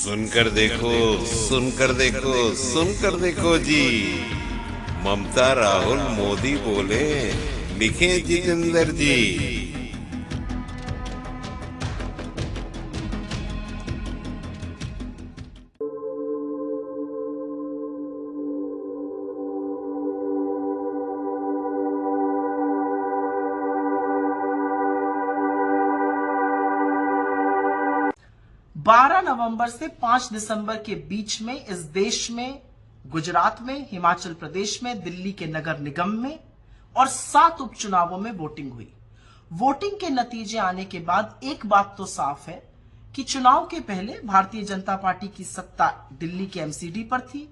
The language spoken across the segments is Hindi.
सुनकर देखो, सुनकर देखो, सुनकर देखो जी। ममता राहुल मोदी बोले, लिखे जितेंद्र जी। 12 नवंबर से 5 दिसंबर के बीच में इस देश में, गुजरात में, हिमाचल प्रदेश में, दिल्ली के नगर निगम में और 7 उपचुनावों में वोटिंग हुई। वोटिंग के नतीजे आने के बाद एक बात तो साफ है कि चुनाव के पहले भारतीय जनता पार्टी की सत्ता दिल्ली के एमसीडी पर थी,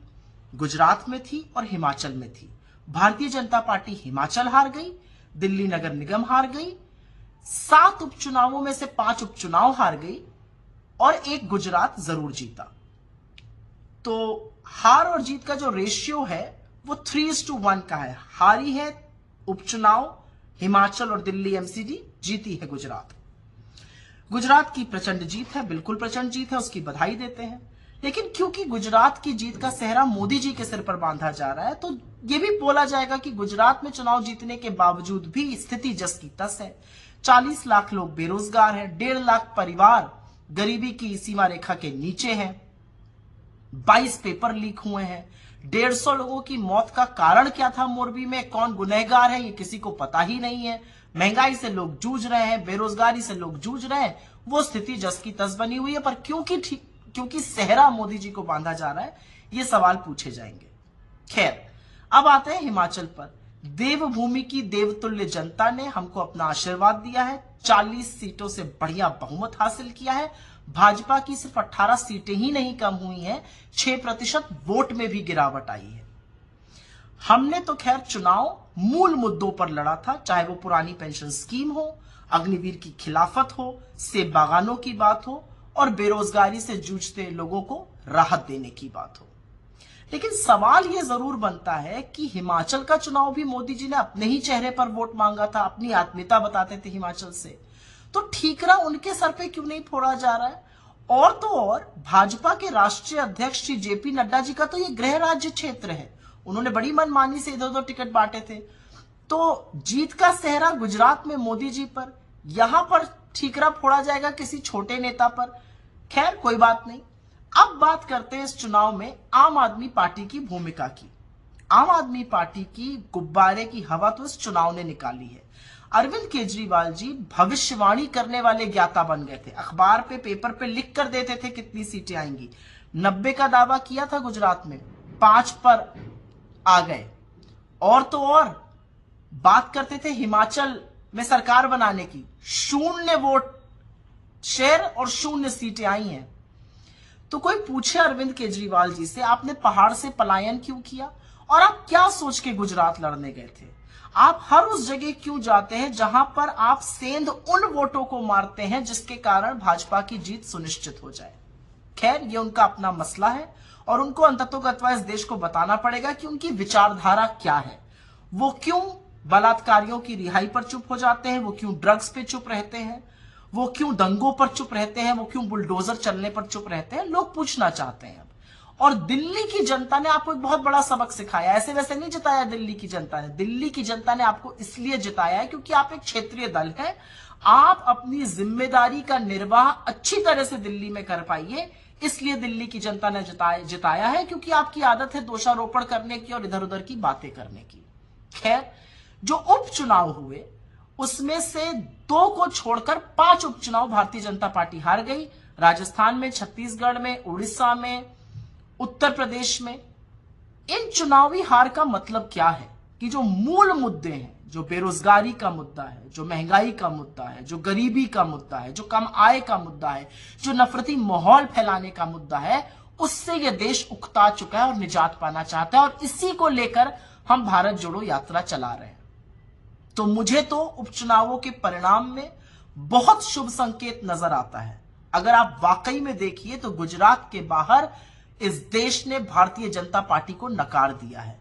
गुजरात में थी और हिमाचल में थी। भारतीय जनता पार्टी हिमाचल हार गई, दिल्ली नगर निगम हार गई, 7 उपचुनावों में से 5 उपचुनाव हार गई और एक गुजरात जरूर जीता। तो हार और जीत का जो रेशियो है वो 3:1 का है। हारी है उपचुनाव हिमाचल और दिल्ली एमसीडी, जीती है गुजरात। गुजरात की प्रचंड जीत है, बिल्कुल प्रचंड जीत है, उसकी बधाई देते हैं। लेकिन क्योंकि गुजरात की जीत का सेहरा मोदी जी के सिर पर बांधा जा रहा है, तो यह भी बोला जाएगा कि गुजरात में चुनाव जीतने के बावजूद भी स्थिति जस की तस है। 40 लाख लोग बेरोजगार हैं, 1.5 लाख परिवार गरीबी की सीमा रेखा के नीचे हैं, 22 पेपर लीक हुए हैं, 150 लोगों की मौत का कारण क्या था मोरबी में, कौन गुनहगार है, ये किसी को पता ही नहीं है। महंगाई से लोग जूझ रहे हैं, बेरोजगारी से लोग जूझ रहे हैं, वो स्थिति जस की तस बनी हुई है। पर क्योंकि सेहरा मोदी जी को बांधा जा रहा है, ये सवाल पूछे जाएंगे। खैर, अब आते हैं हिमाचल पर। देवभूमि की देवतुल्य जनता ने हमको अपना आशीर्वाद दिया है, 40 सीटों से बढ़िया बहुमत हासिल किया है। भाजपा की सिर्फ 18 सीटें ही नहीं कम हुई हैं, 6% वोट में भी गिरावट आई है। हमने तो खैर चुनाव मूल मुद्दों पर लड़ा था, चाहे वो पुरानी पेंशन स्कीम हो, अग्निवीर की खिलाफत हो, सेब बागानों की बात हो और बेरोजगारी से जूझते लोगों को राहत देने की बात हो। लेकिन सवाल यह जरूर बनता है कि हिमाचल का चुनाव भी मोदी जी ने अपने ही चेहरे पर वोट मांगा था, अपनी आत्मीयता बताते थे हिमाचल से, तो ठीकरा उनके सर पे क्यों नहीं फोड़ा जा रहा है? और तो और भाजपा के राष्ट्रीय अध्यक्ष श्री जेपी नड्डा जी का तो ये गृह राज्य क्षेत्र है, उन्होंने बड़ी मनमानी से इधर उधर टिकट बांटे थे। तो जीत का सेहरा गुजरात में मोदी जी पर, यहां पर ठीकरा फोड़ा जाएगा किसी छोटे नेता पर। खैर, कोई बात नहीं। अब बात करते हैं इस चुनाव में आम आदमी पार्टी की भूमिका की। आम आदमी पार्टी की गुब्बारे की हवा तो इस चुनाव ने निकाली है। अरविंद केजरीवाल जी भविष्यवाणी करने वाले ज्ञाता बन गए थे, अखबार पे, पेपर पे लिख कर देते थे कितनी सीटें आएंगी। 90 का दावा किया था गुजरात में, 5 पर आ गए। और तो और बात करते थे हिमाचल में सरकार बनाने की, 0 वोट शेयर और 0 सीटें आई हैं। तो कोई पूछे अरविंद केजरीवाल जी से, आपने पहाड़ से पलायन क्यों किया और आप क्या सोच के गुजरात लड़ने गए थे? आप हर उस जगह क्यों जाते हैं जहां पर आप सेंध उन वोटों को मारते हैं जिसके कारण भाजपा की जीत सुनिश्चित हो जाए? खैर, ये उनका अपना मसला है और उनको अंततोगत्वा इस देश को बताना पड़ेगा कि उनकी विचारधारा क्या है। वो क्यों बलात्कारियों की रिहाई पर चुप हो जाते हैं, वो क्यों ड्रग्स पे चुप रहते हैं, वो क्यों दंगों पर चुप रहते हैं, वो क्यों बुलडोजर चलने पर चुप रहते हैं, लोग पूछना चाहते हैं। और दिल्ली की जनता ने आपको एक बहुत बड़ा सबक सिखाया। ऐसे वैसे नहीं जिताया दिल्ली की जनता ने, दिल्ली की जनता ने आपको इसलिए जिताया है क्योंकि आप एक क्षेत्रीय दल है। आप अपनी जिम्मेदारी का निर्वाह अच्छी तरह से दिल्ली में कर पाइए, इसलिए दिल्ली की जनता ने जिताया है, क्योंकि आपकी आदत है दोषारोपण करने की और इधर उधर की बातें करने की। खैर, जो उपचुनाव हुए उसमें से 2 को छोड़कर 5 उपचुनाव भारतीय जनता पार्टी हार गई। राजस्थान में, छत्तीसगढ़ में, उड़ीसा में, उत्तर प्रदेश में। इन चुनावी हार का मतलब क्या है कि जो मूल मुद्दे हैं, जो बेरोजगारी का मुद्दा है, जो महंगाई का मुद्दा है, जो गरीबी का मुद्दा है, जो कम आय का मुद्दा है, जो नफरती माहौल फैलाने का मुद्दा है, उससे यह देश उकता चुका है और निजात पाना चाहता है। और इसी को लेकर हम भारत जोड़ो यात्रा चला रहे हैं। तो मुझे तो उपचुनावों के परिणाम में बहुत शुभ संकेत नजर आता है। अगर आप वाकई में देखिए तो गुजरात के बाहर इस देश ने भारतीय जनता पार्टी को नकार दिया है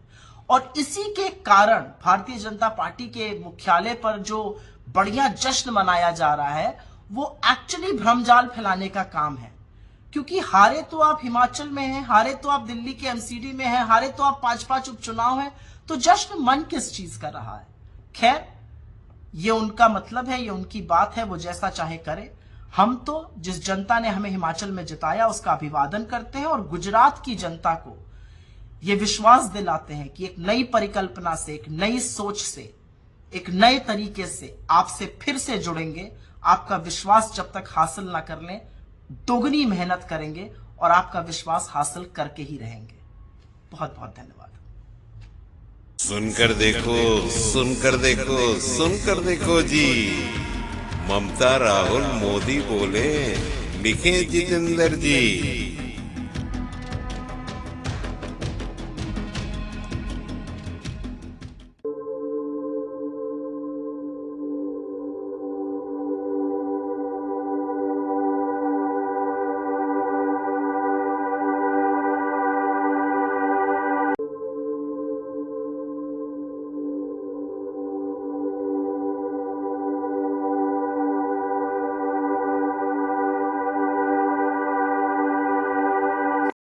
और इसी के कारण भारतीय जनता पार्टी के मुख्यालय पर जो बढ़िया जश्न मनाया जा रहा है, वो एक्चुअली भ्रमजाल फैलाने का काम है। क्योंकि हारे तो आप हिमाचल में हैं, हारे तो आप दिल्ली के एमसीडी में हैं, हारे तो आप 5-5 उपचुनाव हैं, तो जश्न मन किस चीज कर रहा है? खैर, ये उनका मतलब है, ये उनकी बात है, वो जैसा चाहे करे। हम तो जिस जनता ने हमें हिमाचल में जिताया उसका अभिवादन करते हैं और गुजरात की जनता को ये विश्वास दिलाते हैं कि एक नई परिकल्पना से, एक नई सोच से, एक नए तरीके से आपसे फिर से जुड़ेंगे। आपका विश्वास जब तक हासिल ना कर लें, दोगुनी मेहनत करेंगे और आपका विश्वास हासिल करके ही रहेंगे। बहुत बहुत धन्यवाद। सुनकर देखो, सुनकर देखो, सुनकर देखो जी, ममता राहुल मोदी बोले, लिखे जितेंद्र जी।